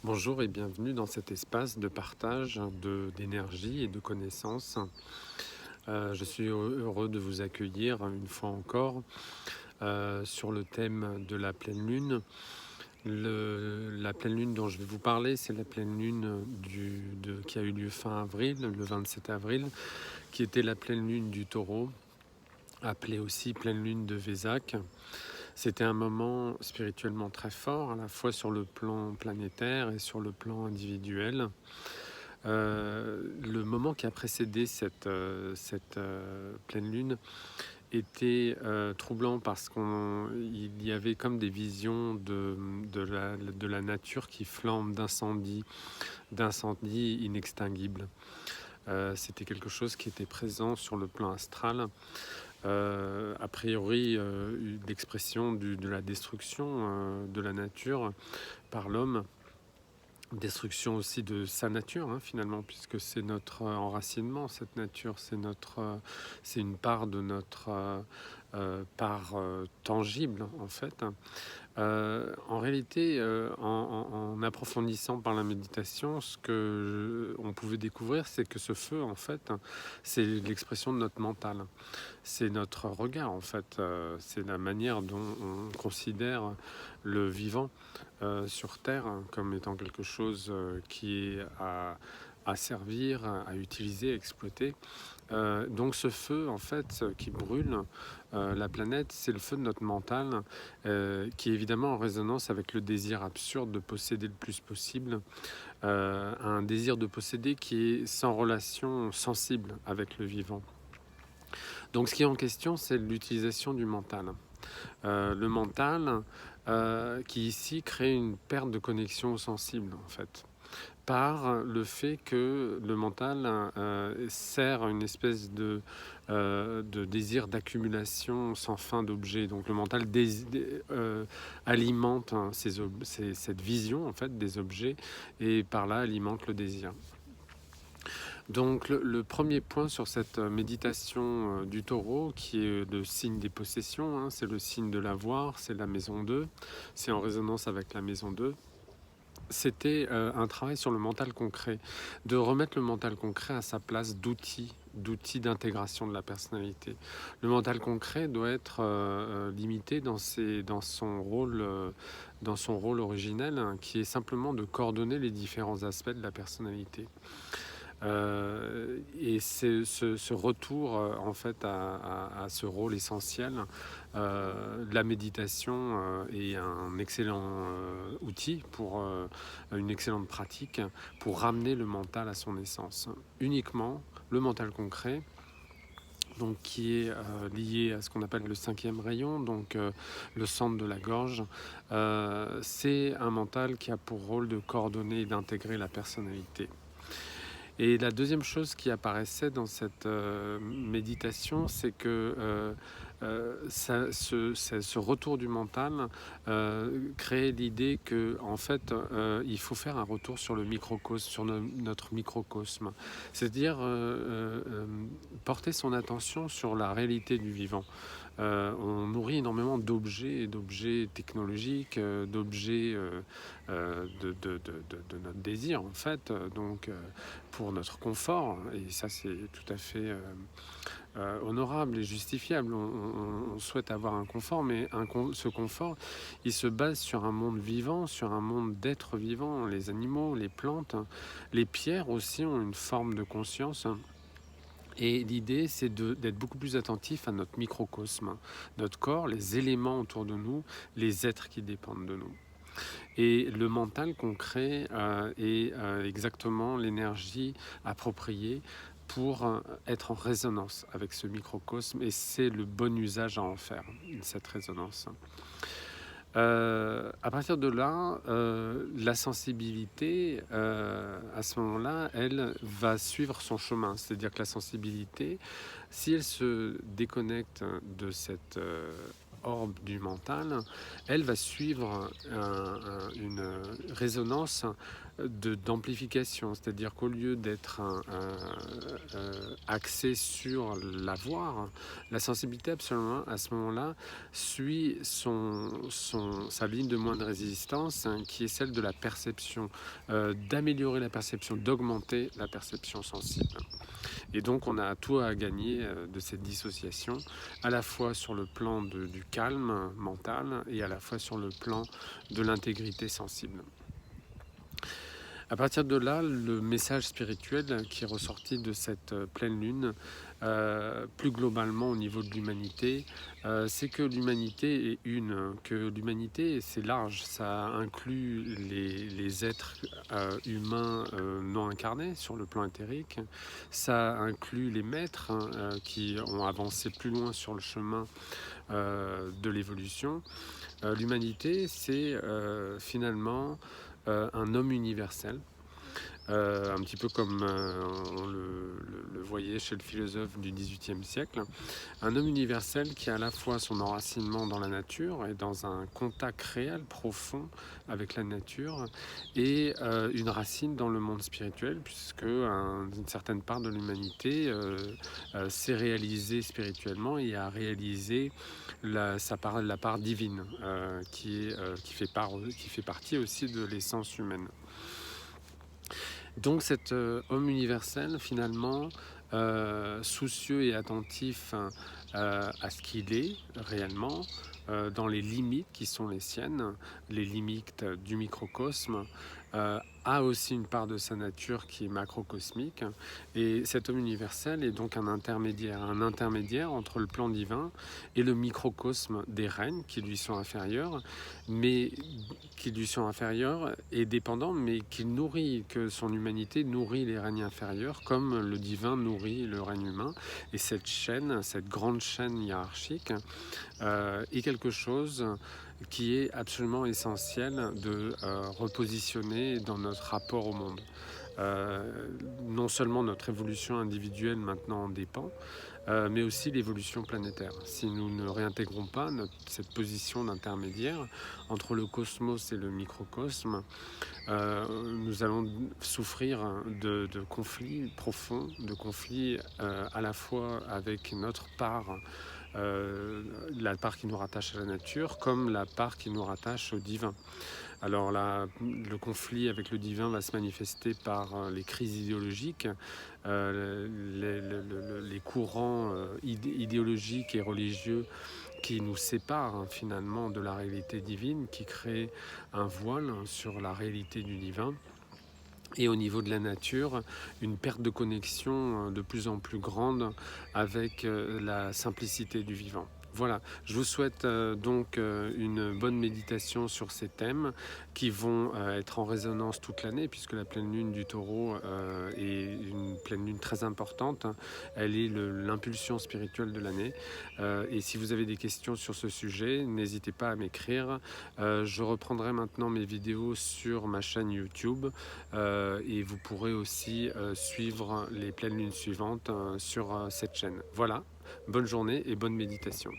Bonjour et bienvenue dans cet espace de partage d'énergie et de connaissances. Je suis heureux de vous accueillir une fois encore sur le thème de la pleine lune. La pleine lune dont je vais vous parler, c'est la pleine lune qui a eu lieu fin avril, le 27 avril, qui était la pleine lune du Taureau, appelée aussi pleine lune de Vésac. C'était un moment spirituellement très fort, à la fois sur le plan planétaire et sur le plan individuel. Le moment qui a précédé cette pleine lune était troublant parce qu'il y avait comme des visions de la nature qui flambe d'incendies inextinguibles. C'était quelque chose qui était présent sur le plan astral. A priori, l'expression de la destruction de la nature par l'homme. Destruction aussi de sa nature, hein, finalement, puisque c'est notre enracinement, cette nature, c'est une part de notre part tangible, en fait. En réalité, en approfondissant par la méditation, ce que on pouvait découvrir, c'est que ce feu, en fait, c'est l'expression de notre mental. C'est notre regard, en fait. C'est la manière dont on considère le vivant sur Terre comme étant quelque chose qui est à servir, à utiliser, à exploiter. Donc ce feu, en fait, qui brûle la planète, c'est le feu de notre mental, qui est évidemment en résonance avec le désir absurde de posséder le plus possible, un désir de posséder qui est sans relation sensible avec le vivant. Donc ce qui est en question, c'est l'utilisation du mental. Le mental qui ici crée une perte de connexion sensible, en fait, par le fait que le mental sert à une espèce de désir d'accumulation sans fin d'objets. Donc le mental alimente cette vision, en fait, des objets, et par là alimente le désir. Donc le premier point sur cette méditation du taureau, qui est le signe des possessions, hein, c'est le signe de l'avoir, c'est la maison 2, c'est en résonance avec la maison 2. C'était un travail sur le mental concret, de remettre le mental concret à sa place d'outil d'intégration de la personnalité. Le mental concret doit être limité dans son rôle originel, hein, qui est simplement de coordonner les différents aspects de la personnalité. Et c'est ce retour en fait à ce rôle essentiel, la méditation est un excellent outil pour une excellente pratique pour ramener le mental à son essence. Uniquement le mental concret, donc qui est lié à ce qu'on appelle le cinquième rayon, donc le centre de la gorge. C'est un mental qui a pour rôle de coordonner et d'intégrer la personnalité. Et la deuxième chose qui apparaissait dans cette méditation, c'est que ce retour du mental créait l'idée que, en fait, il faut faire un retour sur le microcosme, sur notre microcosme, c'est-à-dire porter son attention sur la réalité du vivant. On nourrit énormément d'objets technologiques, d'objets de notre désir, en fait, donc pour notre confort, et ça c'est tout à fait honorable et justifiable. On souhaite avoir un confort, mais ce confort, il se base sur un monde vivant, sur un monde d'êtres vivants. Les animaux, les plantes, les pierres aussi ont une forme de conscience. Et l'idée, c'est d'être beaucoup plus attentif à notre microcosme, notre corps, les éléments autour de nous, les êtres qui dépendent de nous. Et le mental concret est exactement l'énergie appropriée pour être en résonance avec ce microcosme, et c'est le bon usage à en faire, cette résonance. À partir de là, la sensibilité, à ce moment-là, elle va suivre son chemin. C'est-à-dire que la sensibilité, si elle se déconnecte de cette orbe du mental, elle va suivre une résonance d'amplification, c'est-à-dire qu'au lieu d'être axé sur l'avoir, la sensibilité absolument à ce moment-là suit sa ligne de moindre résistance, hein, qui est celle de la perception, d'améliorer la perception, d'augmenter la perception sensible. Et donc on a tout à gagner de cette dissociation, à la fois sur le plan du calme mental et à la fois sur le plan de l'intégrité sensible. À partir de là, le message spirituel qui est ressorti de cette pleine lune, plus globalement au niveau de l'humanité, c'est que l'humanité est une, que l'humanité c'est large, ça inclut les êtres humains non incarnés sur le plan éthérique, ça inclut les maîtres qui ont avancé plus loin sur le chemin de l'évolution. L'humanité c'est finalement un homme universel, un petit peu comme on le voyait chez le philosophe du XVIIIe siècle, un homme universel qui a à la fois son enracinement dans la nature et dans un contact réel, profond avec la nature, et une racine dans le monde spirituel, puisque une certaine part de l'humanité s'est réalisée spirituellement et a réalisé la part divine, qui fait partie aussi de l'essence humaine. Donc cet homme universel, finalement, soucieux et attentif à ce qu'il est réellement, dans les limites qui sont les siennes, les limites du microcosme, a aussi une part de sa nature qui est macrocosmique. Et cet homme universel est donc un intermédiaire entre le plan divin et le microcosme des règnes qui lui sont inférieurs, et dépendants, mais que son humanité nourrit les règnes inférieurs, comme le divin nourrit le règne humain. Et cette chaîne, cette grande chaîne hiérarchique, est quelque chose qui est absolument essentiel de repositionner dans notre rapport au monde. Non seulement notre évolution individuelle maintenant en dépend, mais aussi l'évolution planétaire. Si nous ne réintégrons pas cette position d'intermédiaire entre le cosmos et le microcosme, nous allons souffrir de conflits profonds, de conflits à la fois avec notre part, la part qui nous rattache à la nature, comme la part qui nous rattache au divin. Alors là, le conflit avec le divin va se manifester par les crises idéologiques, les courants idéologiques et religieux qui nous séparent finalement de la réalité divine, qui créent un voile sur la réalité du divin. Et au niveau de la nature, une perte de connexion de plus en plus grande avec la simplicité du vivant. Voilà, je vous souhaite donc une bonne méditation sur ces thèmes qui vont être en résonance toute l'année, puisque la pleine lune du Taureau est une pleine lune très importante. Elle est l'impulsion spirituelle de l'année. Et si vous avez des questions sur ce sujet, n'hésitez pas à m'écrire. Je reprendrai maintenant mes vidéos sur ma chaîne YouTube, et vous pourrez aussi suivre les pleines lunes suivantes sur cette chaîne. Voilà, bonne journée et bonne méditation.